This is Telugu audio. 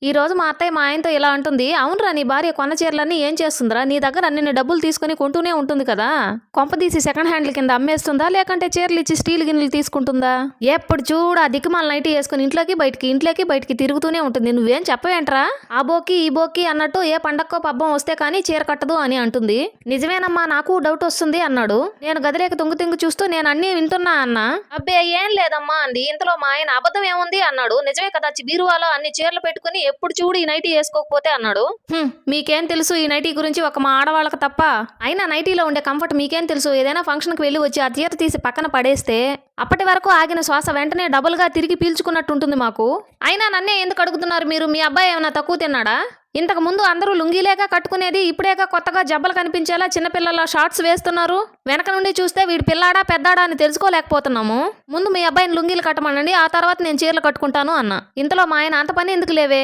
ఈ రోజు మా అత్తయ్య మా ఆయనతో ఇలా అంటుంది, అవునురా నీ భార్య కొన్న చీరలన్నీ ఏం చేస్తుందిరా, నీ దగ్గర అన్ని డబ్బులు తీసుకుని కొంటూనే ఉంటుంది కదా, కొంపదీసి సెకండ్ హ్యాండ్ల కింద అమ్మేస్తుందా లేకంటే చీరలు ఇచ్చి స్టీల్ గిన్నెలు తీసుకుంటుందా, ఎప్పుడు చూడు ఆ దిక్కుమాల నైటీ వేసుకుని ఇంట్లోకి బయటికి తిరుగుతూనే ఉంటుంది, నువ్వేం చెప్పవేంట్రా, ఆ బోకి ఈ బోకి అన్నట్టు ఏ పండక్కో పబ్బం వస్తే కానీ చీర కట్టదు అని అంటుంది. నిజమేనమ్మా నాకు డౌట్ వస్తుంది అన్నాడు. నేను గదిలేక తుంగు చూస్తూ నేను అన్ని వింటున్నా అన్నా. అబ్బే ఏం లేదమ్మా అంది. ఇంతలో మా ఆయన అబద్ధం ఏముంది అన్నాడు. నిజమే కదా, బీరువాలో అన్ని చీరలు పెట్టుకుని ఎప్పుడు చూడు ఈ నైటీ వేసుకోకపోతే అన్నాడు. మీకేం తెలుసు ఈ నైటీ గురించి, ఒక మా ఆడవాళ్ళకి తప్ప, అయినా నైటీలో ఉండే కంఫర్ట్ మీకేం తెలుసు, ఏదైనా ఫంక్షన్ కి వెళ్ళి వచ్చి ఆ చీర తీసి పక్కన పడేస్తే అప్పటి వరకు ఆగిన శ్వాస వెంటనే డబుల్ గా తిరిగి పీల్చుకున్నట్టు ఉంటుంది మాకు. అయినా నన్నే ఎందుకు అడుగుతున్నారు మీరు, మీ అబ్బాయి ఏమైనా తక్కువ తిన్నాడా, ఇంతకు ముందు అందరూ లుంగీలేగా కట్టుకునేది, ఇప్పుడేగా కొత్తగా జబ్బలు కనిపించేలా చిన్నపిల్లల షార్ట్స్ వేస్తున్నారు, వెనక నుండి చూస్తే వీడి పిల్లాడా పెద్దాడా అని తెలుసుకోలేకపోతున్నాము, ముందు మీ అబ్బాయిని లుంగీలు కట్టమనండి, ఆ తర్వాత నేను చీరలు కట్టుకుంటాను అన్న. ఇంతలో మా ఆయన అంత పని ఎందుకు లేవే,